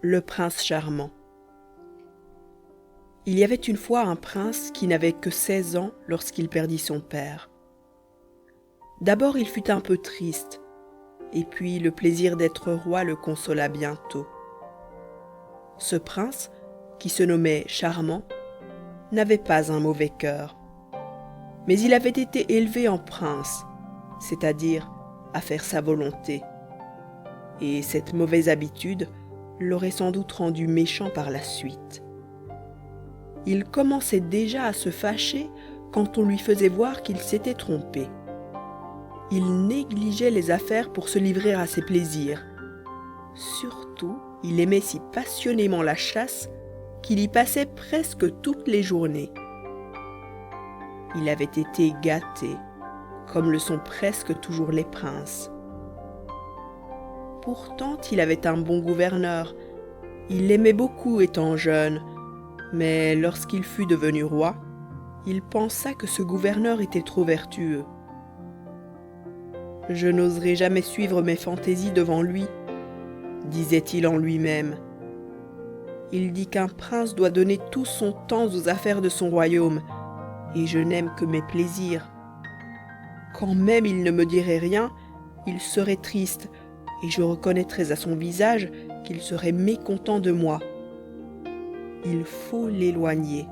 Le prince charmant. Il y avait une fois un prince qui n'avait que 16 ans lorsqu'il perdit son père. D'abord il fut un peu triste, et puis le plaisir d'être roi le consola bientôt. Ce prince, qui se nommait Charmant, n'avait pas un mauvais cœur, mais il avait été élevé en prince, c'est-à-dire à faire sa volonté. Et cette mauvaise habitude l'aurait sans doute rendu méchant par la suite. Il commençait déjà à se fâcher quand on lui faisait voir qu'il s'était trompé. Il négligeait les affaires pour se livrer à ses plaisirs. Surtout, il aimait si passionnément la chasse qu'il y passait presque toutes les journées. Il avait été gâté, comme le sont presque toujours les princes. Pourtant, il avait un bon gouverneur. Il l'aimait beaucoup étant jeune, mais lorsqu'il fut devenu roi, il pensa que ce gouverneur était trop vertueux. « Je n'oserai jamais suivre mes fantaisies devant lui », disait-il en lui-même. Il dit qu'un prince doit donner tout son temps aux affaires de son royaume, et je n'aime que mes plaisirs. Quand même il ne me dirait rien, il serait triste, et je reconnaîtrais à son visage qu'il serait mécontent de moi. Il faut l'éloigner,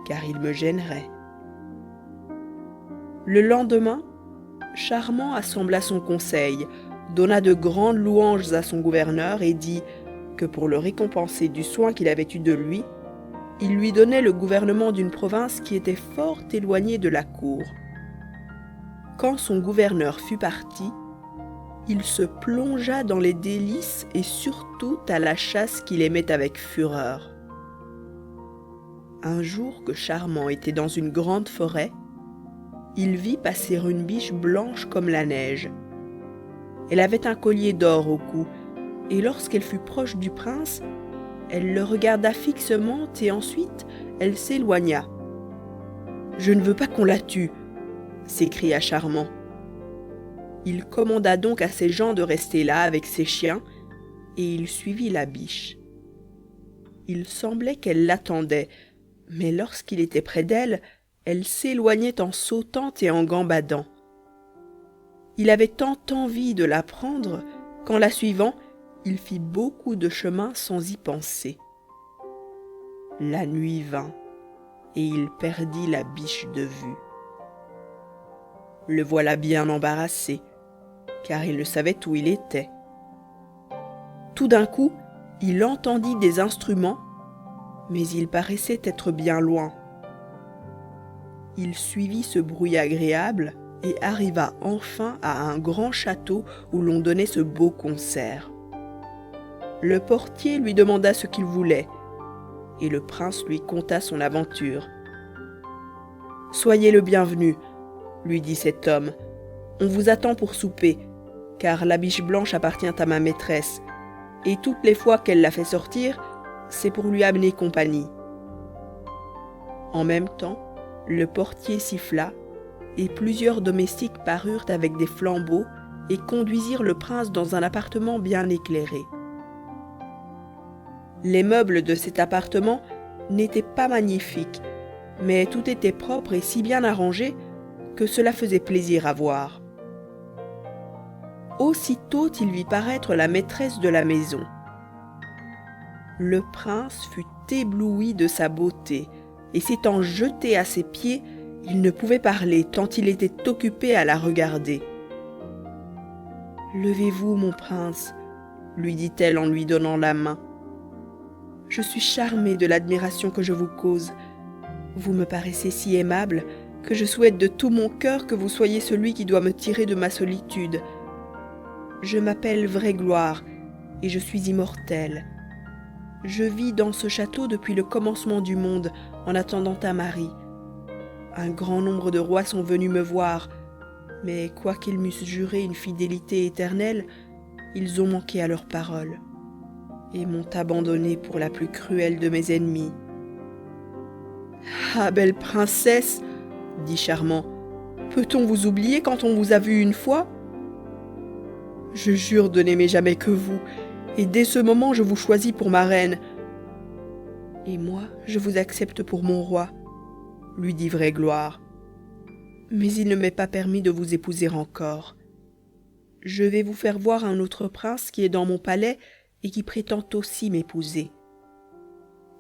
car il me gênerait. Le lendemain, Charmant assembla son conseil, donna de grandes louanges à son gouverneur et dit que pour le récompenser du soin qu'il avait eu de lui, il lui donnait le gouvernement d'une province qui était fort éloignée de la cour. Quand son gouverneur fut parti, il se plongea dans les délices et surtout à la chasse qu'il aimait avec fureur. Un jour que Charmant était dans une grande forêt, il vit passer une biche blanche comme la neige. Elle avait un collier d'or au cou, et lorsqu'elle fut proche du prince, elle le regarda fixement et ensuite elle s'éloigna. « Je ne veux pas qu'on la tue !» s'écria Charmant. Il commanda donc à ses gens de rester là avec ses chiens, et il suivit la biche. Il semblait qu'elle l'attendait, mais lorsqu'il était près d'elle, elle s'éloignait en sautant et en gambadant. Il avait tant envie de la prendre qu'en la suivant, il fit beaucoup de chemin sans y penser. La nuit vint, et il perdit la biche de vue. Le voilà bien embarrassé, car il ne savait où il était. Tout d'un coup, il entendit des instruments, mais il paraissait être bien loin. Il suivit ce bruit agréable et arriva enfin à un grand château où l'on donnait ce beau concert. Le portier lui demanda ce qu'il voulait, et le prince lui conta son aventure. « Soyez le bienvenu, » lui dit cet homme. « On vous attend pour souper, car la biche blanche appartient à ma maîtresse, et toutes les fois qu'elle la fait sortir, c'est pour lui amener compagnie. » En même temps, le portier siffla, et plusieurs domestiques parurent avec des flambeaux et conduisirent le prince dans un appartement bien éclairé. Les meubles de cet appartement n'étaient pas magnifiques, mais tout était propre et si bien arrangé que cela faisait plaisir à voir. Aussitôt il vit paraître la maîtresse de la maison. Le prince fut ébloui de sa beauté, et s'étant jeté à ses pieds, il ne pouvait parler tant il était occupé à la regarder. « Levez-vous, mon prince, » lui dit-elle en lui donnant la main. « Je suis charmée de l'admiration que je vous cause. Vous me paraissez si aimable que je souhaite de tout mon cœur que vous soyez celui qui doit me tirer de ma solitude. Je m'appelle Vraie-Gloire et je suis immortelle. Je vis dans ce château depuis le commencement du monde en attendant un mari. Un grand nombre de rois sont venus me voir, mais quoiqu'ils m'eussent juré une fidélité éternelle, ils ont manqué à leur parole et m'ont abandonné pour la plus cruelle de mes ennemis. »« Ah, belle princesse, » dit Charmant, « peut-on vous oublier quand on vous a vu une fois ? Je jure de n'aimer jamais que vous, et dès ce moment je vous choisis pour ma reine. Et moi, je vous accepte pour mon roi, lui dit Vraie-Gloire. Mais il ne m'est pas permis de vous épouser encore. Je vais vous faire voir un autre prince qui est dans mon palais et qui prétend aussi m'épouser.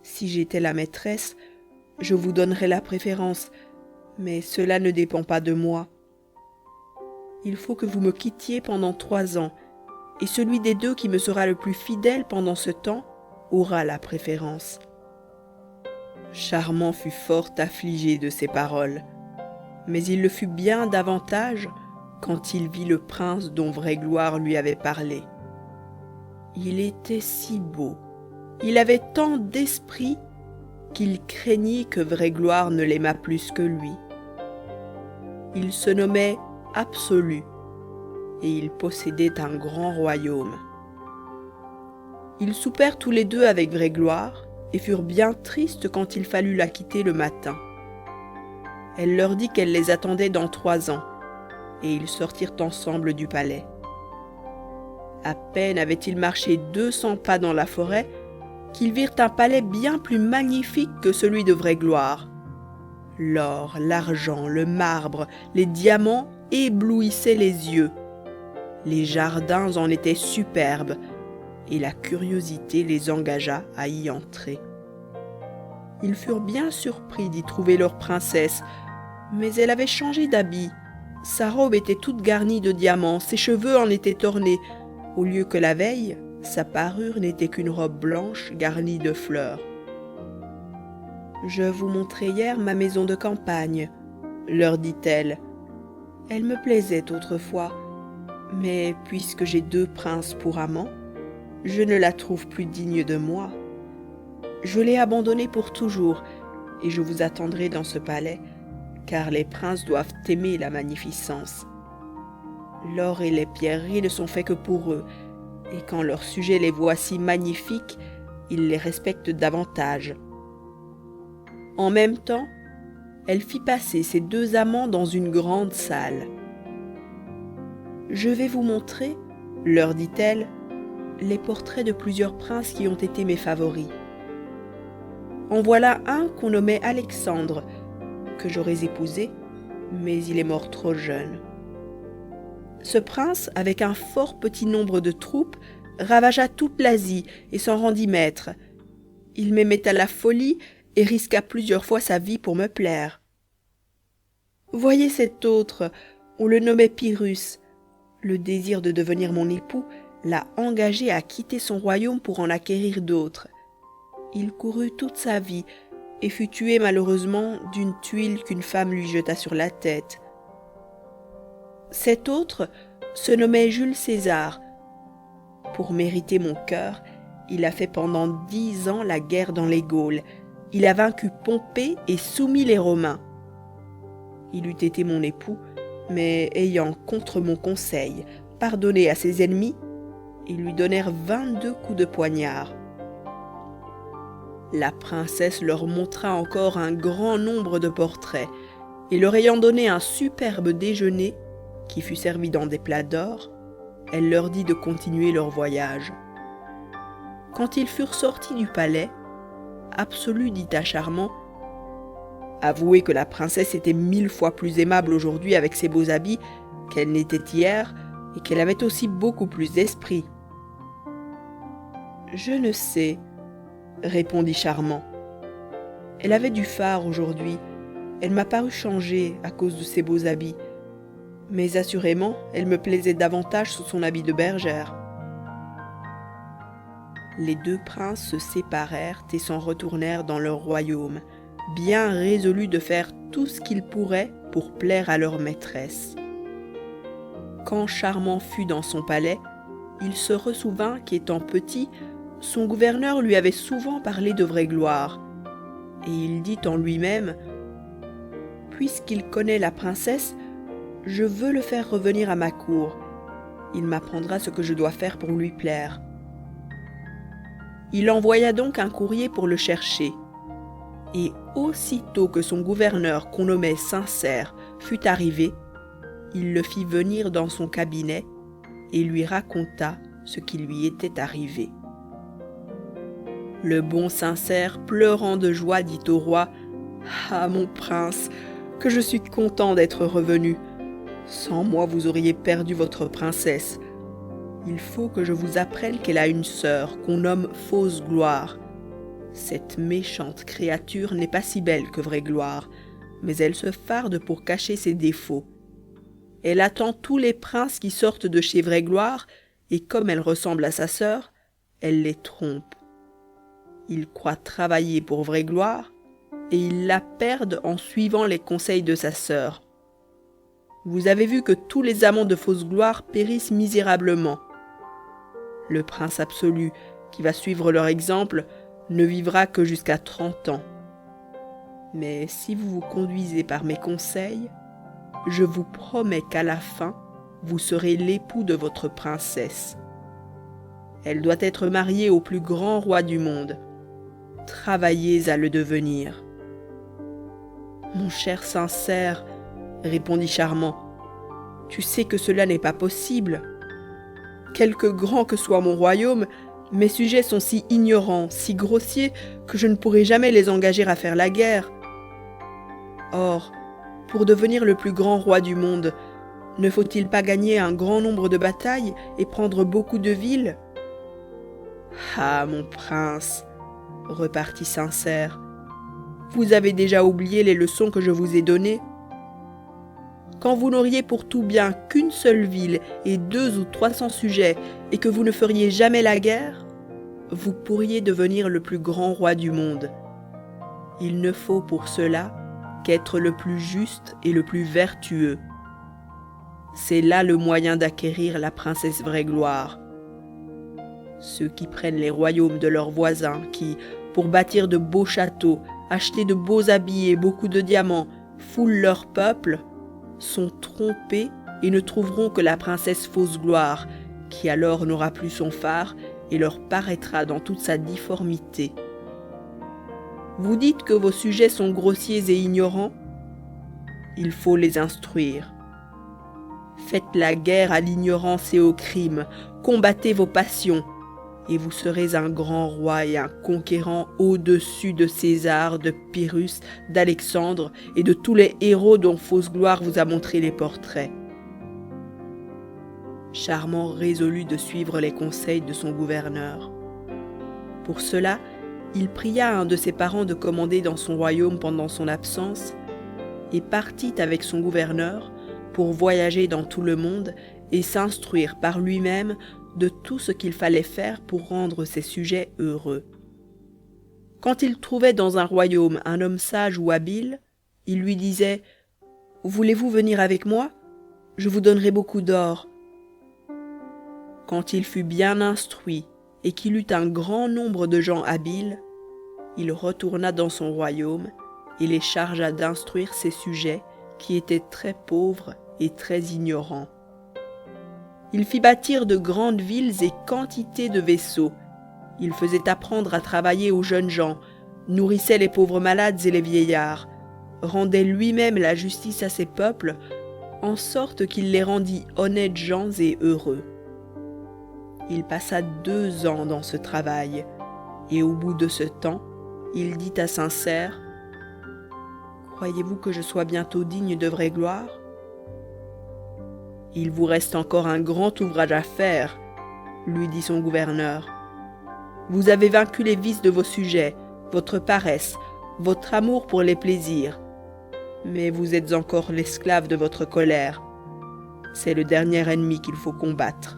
Si j'étais la maîtresse, je vous donnerais la préférence, mais cela ne dépend pas de moi. Il faut que vous me quittiez pendant 3 ans, et celui des deux qui me sera le plus fidèle pendant ce temps aura la préférence. Charmant fut fort affligé de ces paroles, mais il le fut bien davantage quand il vit le prince dont Vraie-Gloire lui avait parlé. Il était si beau, il avait tant d'esprit qu'il craignit que Vraie-Gloire ne l'aimât plus que lui. Il se nommait Absolu, et il possédait un grand royaume. Ils soupèrent tous les deux avec Vraie-Gloire et furent bien tristes quand il fallut la quitter le matin. Elle leur dit qu'elle les attendait dans 3 ans, et ils sortirent ensemble du palais. À peine avaient-ils marché 200 pas dans la forêt qu'ils virent un palais bien plus magnifique que celui de Vraie-Gloire. L'or, l'argent, le marbre, les diamants éblouissaient les yeux. Les jardins en étaient superbes, et la curiosité les engagea à y entrer. Ils furent bien surpris d'y trouver leur princesse, mais elle avait changé d'habit. Sa robe était toute garnie de diamants, ses cheveux en étaient ornés, au lieu que la veille, sa parure n'était qu'une robe blanche garnie de fleurs. « Je vous montrai hier ma maison de campagne, » leur dit-elle. « Elle me plaisait autrefois, mais puisque j'ai 2 princes pour amants, je ne la trouve plus digne de moi. Je l'ai abandonnée pour toujours, et je vous attendrai dans ce palais, car les princes doivent aimer la magnificence. L'or et les pierreries ne sont faits que pour eux, et quand leur sujet les voit si magnifiques, ils les respectent davantage. » En même temps, elle fit passer ses 2 amants dans une grande salle. « Je vais vous montrer, leur dit-elle, les portraits de plusieurs princes qui ont été mes favoris. En voilà un qu'on nommait Alexandre, que j'aurais épousé, mais il est mort trop jeune. Ce prince, avec un fort petit nombre de troupes, ravagea toute l'Asie et s'en rendit maître. Il m'aimait à la folie et risqua plusieurs fois sa vie pour me plaire. Voyez cet autre, on le nommait Pyrrhus. Le désir de devenir mon époux l'a engagé à quitter son royaume pour en acquérir d'autres. Il courut toute sa vie et fut tué malheureusement d'une tuile qu'une femme lui jeta sur la tête. Cet autre se nommait Jules César. Pour mériter mon cœur, il a fait pendant 10 ans la guerre dans les Gaules. Il a vaincu Pompée et soumis les Romains. Il eût été mon époux, mais ayant, contre mon conseil, pardonné à ses ennemis, ils lui donnèrent 22 coups de poignard. La princesse leur montra encore un grand nombre de portraits, et leur ayant donné un superbe déjeuner, qui fut servi dans des plats d'or, elle leur dit de continuer leur voyage. Quand ils furent sortis du palais, Absolu dit à Charmant: « Avouez que la princesse était 1000 fois plus aimable aujourd'hui avec ses beaux habits qu'elle n'était hier, et qu'elle avait aussi beaucoup plus d'esprit. »« Je ne sais, » répondit Charmant. « Elle avait du fard aujourd'hui, elle m'a paru changée à cause de ses beaux habits, mais assurément elle me plaisait davantage sous son habit de bergère. » Les 2 princes se séparèrent et s'en retournèrent dans leur royaume, bien résolus de faire tout ce qu'ils pourraient pour plaire à leur maîtresse. Quand Charmant fut dans son palais, il se ressouvint qu'étant petit, son gouverneur lui avait souvent parlé de Vraie-Gloire, et il dit en lui-même: « Puisqu'il connaît la princesse, je veux le faire revenir à ma cour. Il m'apprendra ce que je dois faire pour lui plaire. » Il envoya donc un courrier pour le chercher, et aussitôt que son gouverneur, qu'on nommait Sincère, fut arrivé, il le fit venir dans son cabinet et lui raconta ce qui lui était arrivé. Le bon Sincère, pleurant de joie, dit au roi: « Ah, mon prince, que je suis content d'être revenu. Sans moi, vous auriez perdu votre princesse. Il faut que je vous apprenne qu'elle a une sœur qu'on nomme Fausse Gloire. Cette méchante créature n'est pas si belle que Vraie Gloire, mais elle se farde pour cacher ses défauts. Elle attend tous les princes qui sortent de chez Vraie Gloire, et comme elle ressemble à sa sœur, elle les trompe. Ils croient travailler pour Vraie Gloire, et ils la perdent en suivant les conseils de sa sœur. Vous avez vu que tous les amants de Fausse Gloire périssent misérablement. Le prince absolu, qui va suivre leur exemple, ne vivra que jusqu'à 30 ans. Mais si vous vous conduisez par mes conseils, je vous promets qu'à la fin, vous serez l'époux de votre princesse. Elle doit être mariée au plus grand roi du monde. Travaillez à le devenir. » « Mon cher Sincère, » répondit Charmant, « tu sais que cela n'est pas possible. Quelque grand que soit mon royaume, mes sujets sont si ignorants, si grossiers, que je ne pourrai jamais les engager à faire la guerre. Or, pour devenir le plus grand roi du monde, ne faut-il pas gagner un grand nombre de batailles et prendre beaucoup de villes? »« Ah, mon prince, » repartit Sincère, vous avez déjà oublié les leçons que je vous ai données. Quand vous n'auriez pour tout bien qu'une seule ville et 200 ou 300 sujets et que vous ne feriez jamais la guerre, vous pourriez devenir le plus grand roi du monde. Il ne faut pour cela qu'être le plus juste et le plus vertueux. C'est là le moyen d'acquérir la princesse Vraie Gloire. Ceux qui prennent les royaumes de leurs voisins, qui, pour bâtir de beaux châteaux, acheter de beaux habits et beaucoup de diamants, foulent leur peuple, sont trompés et ne trouveront que la princesse Fausse Gloire, qui alors n'aura plus son phare et leur paraîtra dans toute sa difformité. Vous dites que vos sujets sont grossiers et ignorants? Il faut les instruire. Faites la guerre à l'ignorance et au crime, combattez vos passions, et vous serez un grand roi et un conquérant au-dessus de César, de Pyrrhus, d'Alexandre et de tous les héros dont Fausse Gloire vous a montré les portraits. » Charmant résolut de suivre les conseils de son gouverneur. Pour cela, il pria un de ses parents de commander dans son royaume pendant son absence et partit avec son gouverneur pour voyager dans tout le monde et s'instruire par lui-même de tout ce qu'il fallait faire pour rendre ses sujets heureux. Quand il trouvait dans un royaume un homme sage ou habile, il lui disait « Voulez-vous venir avec moi? Je vous donnerai beaucoup d'or. » Quand il fut bien instruit et qu'il eut un grand nombre de gens habiles, il retourna dans son royaume et les chargea d'instruire ses sujets qui étaient très pauvres et très ignorants. Il fit bâtir de grandes villes et quantité de vaisseaux. Il faisait apprendre à travailler aux jeunes gens, nourrissait les pauvres malades et les vieillards, rendait lui-même la justice à ses peuples, en sorte qu'il les rendit honnêtes gens et heureux. Il passa 2 ans dans ce travail, et au bout de ce temps, il dit à Sincère: « Croyez-vous que je sois bientôt digne de Vraie Gloire ? Il vous reste encore un grand ouvrage à faire, lui dit son gouverneur. Vous avez vaincu les vices de vos sujets, votre paresse, votre amour pour les plaisirs. Mais vous êtes encore l'esclave de votre colère. C'est le dernier ennemi qu'il faut combattre. »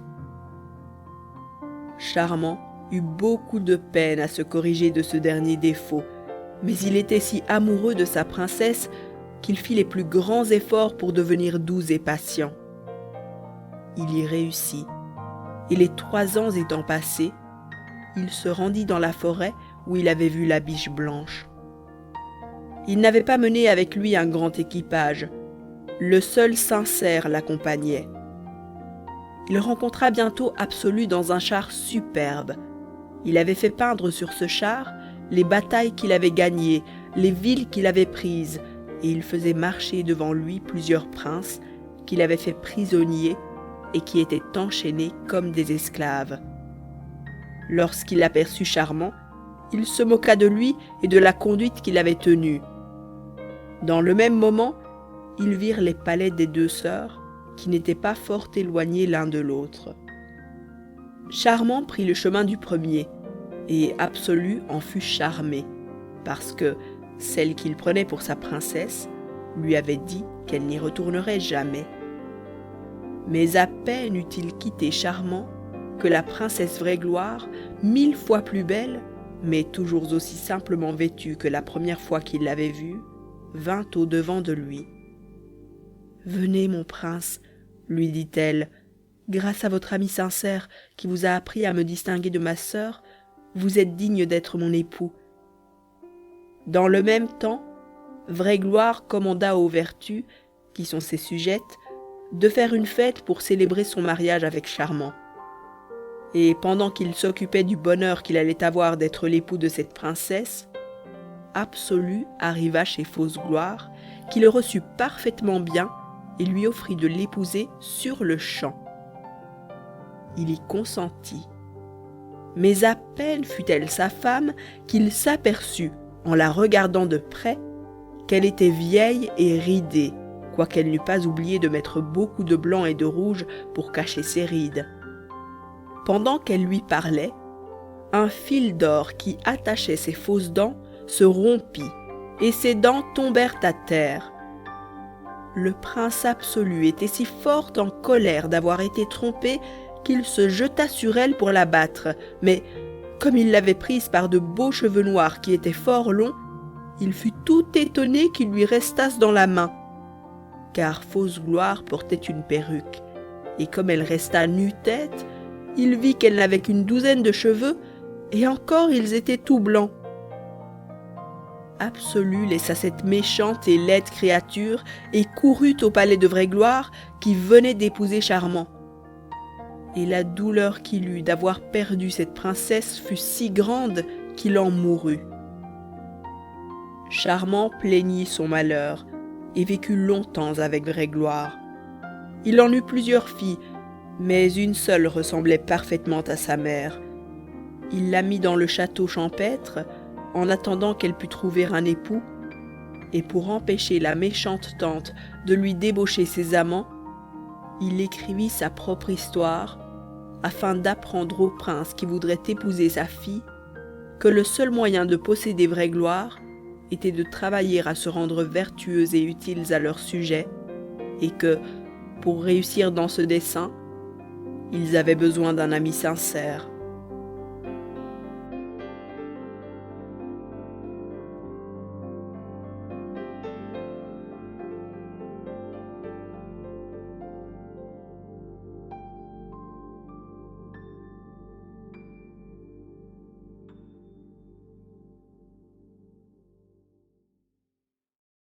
Charmant eut beaucoup de peine à se corriger de ce dernier défaut, mais il était si amoureux de sa princesse qu'il fit les plus grands efforts pour devenir doux et patient. Il y réussit, et les 3 ans étant passés, il se rendit dans la forêt où il avait vu la biche blanche. Il n'avait pas mené avec lui un grand équipage, le seul Sincère l'accompagnait. Il rencontra bientôt Absolu dans un char superbe. Il avait fait peindre sur ce char les batailles qu'il avait gagnées, les villes qu'il avait prises, et il faisait marcher devant lui plusieurs princes qu'il avait fait prisonniers et qui étaient enchaînés comme des esclaves. Lorsqu'il aperçut Charmant, il se moqua de lui et de la conduite qu'il avait tenue. Dans le même moment, ils virent les palais des deux sœurs, qui n'étaient pas fort éloignés l'un de l'autre. Charmant prit le chemin du premier, et Absolu en fut charmé, parce que celle qu'il prenait pour sa princesse lui avait dit qu'elle n'y retournerait jamais. Mais à peine eut-il quitté Charmant que la princesse Vraie-Gloire, 1000 fois plus belle, mais toujours aussi simplement vêtue que la première fois qu'il l'avait vue, vint au-devant de lui. « Venez, mon prince, lui dit-elle, grâce à votre ami sincère qui vous a appris à me distinguer de ma sœur, vous êtes digne d'être mon époux. » Dans le même temps, Vraie-Gloire commanda aux vertus, qui sont ses sujettes, de faire une fête pour célébrer son mariage avec Charmant. Et pendant qu'il s'occupait du bonheur qu'il allait avoir d'être l'époux de cette princesse, Absolu arriva chez Fausse-Gloire, qui le reçut parfaitement bien et lui offrit de l'épouser sur le champ. Il y consentit. Mais à peine fut-elle sa femme qu'il s'aperçut, en la regardant de près, qu'elle était vieille et ridée, quoiqu'elle n'eût pas oublié de mettre beaucoup de blanc et de rouge pour cacher ses rides. Pendant qu'elle lui parlait, un fil d'or qui attachait ses fausses dents se rompit, et ses dents tombèrent à terre. Le prince Absolu était si fort en colère d'avoir été trompé qu'il se jeta sur elle pour la battre, mais comme il l'avait prise par de beaux cheveux noirs qui étaient fort longs, il fut tout étonné qu'ils lui restassent dans la main, car Fausse-Gloire portait une perruque, et comme elle resta nu-tête, il vit qu'elle n'avait qu'une douzaine de cheveux, et encore ils étaient tout blancs. Absolu laissa cette méchante et laide créature et courut au palais de Vraie-Gloire qui venait d'épouser Charmant. Et la douleur qu'il eut d'avoir perdu cette princesse fut si grande qu'il en mourut. Charmant plaignit son malheur et vécut longtemps avec Vraie-Gloire. Il en eut plusieurs filles, mais une seule ressemblait parfaitement à sa mère. Il la mit dans le château champêtre en attendant qu'elle pût trouver un époux, et pour empêcher la méchante tante de lui débaucher ses amants, il écrivit sa propre histoire afin d'apprendre au prince qui voudrait épouser sa fille que le seul moyen de posséder Vraie-Gloire était de travailler à se rendre vertueux et utiles à leur sujet, et que, pour réussir dans ce dessein, ils avaient besoin d'un ami sincère.